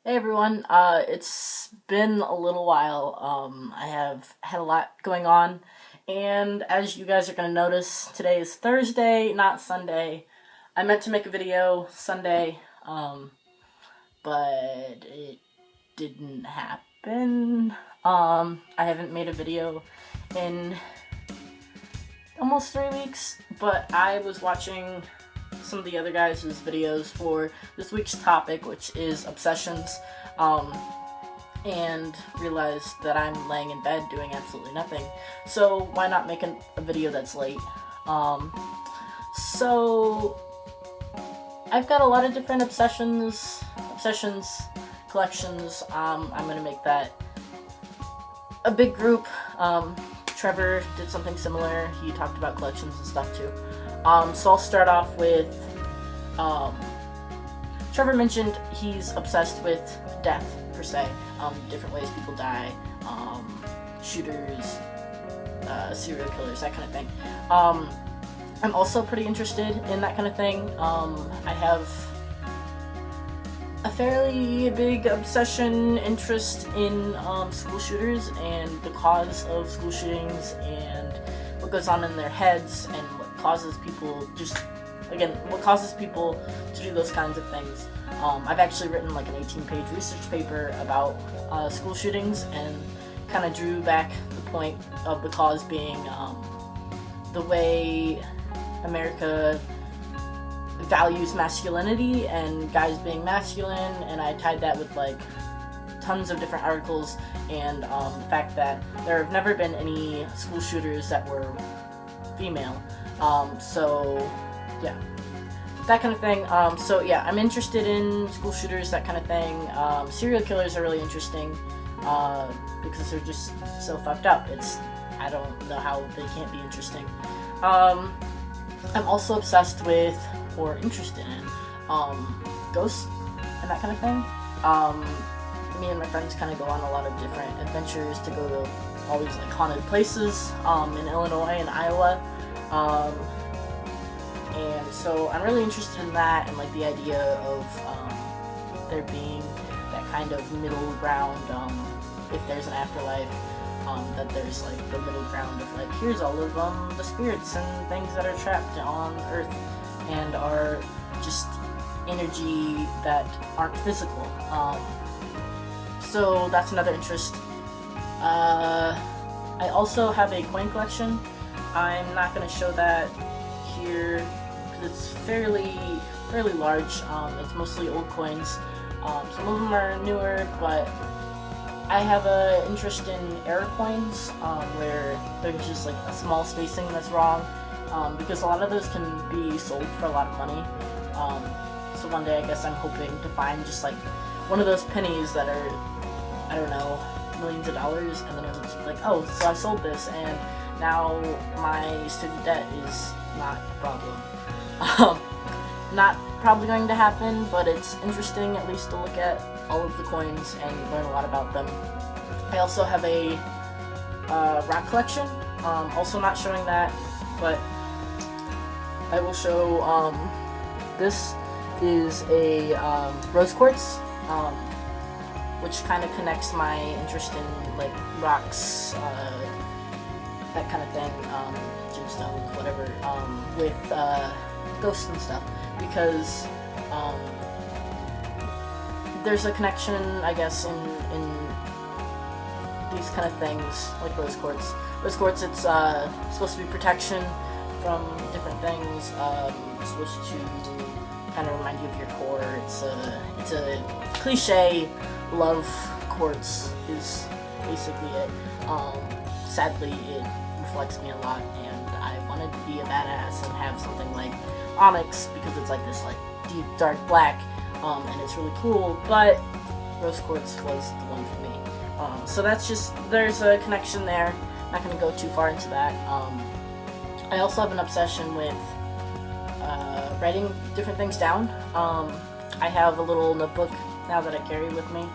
Hey everyone, it's been a little while. I have had a lot going on, and as you guys are going to notice, today is Thursday, not Sunday. I meant to make a video Sunday, but it didn't happen. I haven't made a video in almost 3 weeks, but I was watching some of the other guys' videos for this week's topic, which is obsessions, and realized that I'm laying in bed doing absolutely nothing. So why not make a video that's late? So I've got a lot of different obsessions, collections. I'm gonna make that a big group. Trevor did something similar. He talked about collections and stuff too. So I'll start off with, Trevor mentioned he's obsessed with death, per se. Different ways people die, shooters, serial killers, that kind of thing. I'm also pretty interested in that kind of thing. I have a fairly big interest in school shooters and the cause of school shootings and what goes on in their heads and what causes people to do those kinds of things. I've actually written like an 18-page research paper about school shootings and kind of drew back the point of the cause being the way America values masculinity and guys being masculine, and I tied that with like tons of different articles and the fact that there have never been any school shooters that were female. So yeah, that kind of thing. So yeah, I'm interested in school shooters, that kind of thing. Serial killers are really interesting because they're just so fucked up. I don't know how they can't be interesting. I'm also obsessed with, or interested in, ghosts and that kind of thing. Me and my friends kind of go on a lot of different adventures to go to all these like haunted places in Illinois and Iowa. And so I'm really interested in that and like the idea of there being that kind of middle ground, if there's an afterlife, that there's like the middle ground of like, here's all of the spirits and things that are trapped on Earth and are just energy that aren't physical. So that's another interest. I also have a coin collection. I'm not going to show that here because it's fairly large. It's mostly old coins. Some of them are newer, but I have an interest in error coins, where there's just like a small spacing that's wrong, because a lot of those can be sold for a lot of money. So one day I guess I'm hoping to find just like one of those pennies that are, I don't know, millions of dollars, and then I'm just like, oh, so I sold this, and now my student debt is not a problem. Not probably going to happen, but it's interesting at least to look at all of the coins and learn a lot about them. I also have a rock collection, also not showing that, but I will show, this is a rose quartz, which kind of connects my interest in like rocks, that kind of thing, gemstones, whatever, with ghosts and stuff, because there's a connection, I guess, in these kind of things, like rose quartz. Rose quartz, it's supposed to be protection from different things. It's supposed to kind of remind you of your core. It's a cliche. Love quartz is basically it. Sadly, it reflects me a lot, and I wanted to be a badass and have something like onyx because it's like this like deep dark black, and it's really cool. But rose quartz was the one for me. So that's just, there's a connection there. I'm not going to go too far into that. I also have an obsession with writing different things down. I have a little notebook now that I carry with me,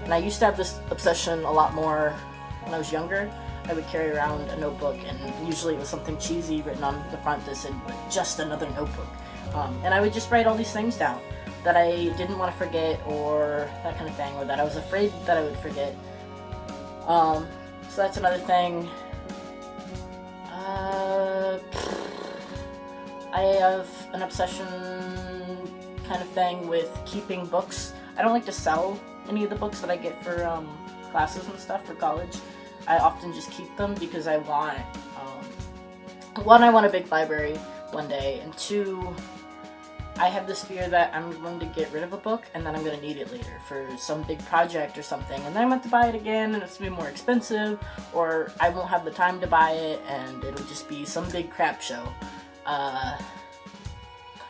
and I used to have this obsession a lot more when I was younger. I would carry around a notebook, and usually it was something cheesy written on the front that said, just another notebook. And I would just write all these things down. that I didn't want to forget, or that kind of thing, or that I was afraid that I would forget. So that's another thing. I have an obsession kind of thing with keeping books. I don't like to sell any of the books that I get for classes and stuff for college. I often just keep them because I want, one, I want a big library one day, and two, I have this fear that I'm going to get rid of a book and then I'm going to need it later for some big project or something, and then I'm going to have to buy it again and it's going to be more expensive, or I won't have the time to buy it and it'll just be some big crap show.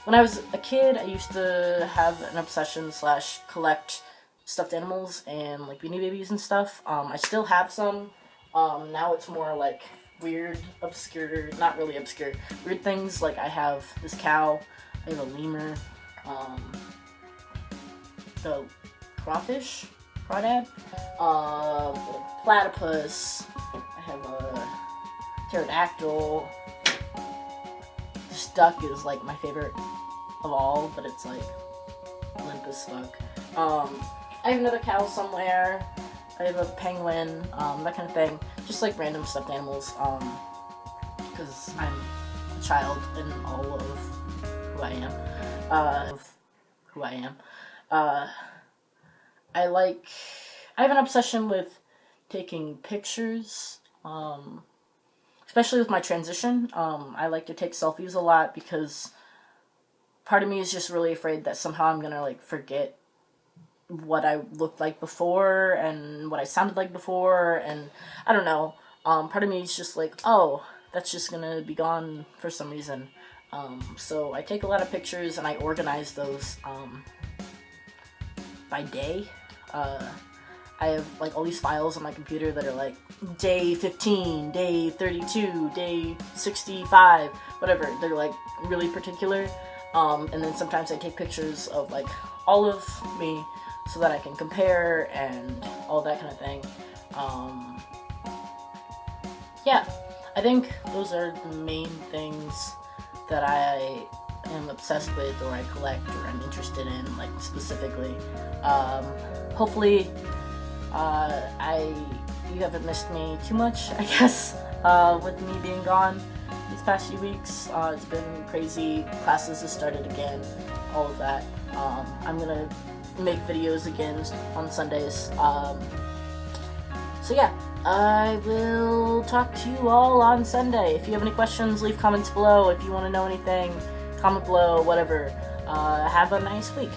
When I was a kid, I used to have an obsession / collect stuffed animals and like Beanie Babies and stuff. I still have some. Now it's more like weird, obscure, not really obscure, weird things. Like I have this cow, I have a lemur, the crawdad, platypus, I have a pterodactyl. This duck is like my favorite of all, but it's like limp as fuck. I have another cow somewhere. I have a penguin, that kind of thing. Just like random stuffed animals, because I'm a child in all of who I am. I have an obsession with taking pictures, especially with my transition. I like to take selfies a lot because part of me is just really afraid that somehow I'm gonna like forget what I looked like before and what I sounded like before, and I don't know. Part of me is just like, oh, that's just gonna be gone for some reason. So I take a lot of pictures and I organize those by day. I have like all these files on my computer that are like day 15, day 32, day 65, whatever. They're like really particular. And then sometimes I take pictures of like all of me so that I can compare and all that kind of thing. Yeah, I think those are the main things that I am obsessed with, or I collect, or I'm interested in, like specifically. Hopefully, you haven't missed me too much, I guess, with me being gone these past few weeks. It's been crazy. Classes have started again, all of that. I'm gonna make videos again on Sundays. So yeah, I will talk to you all on Sunday. If you have any questions, leave comments below. If you want to know anything, comment below, whatever. Have a nice week.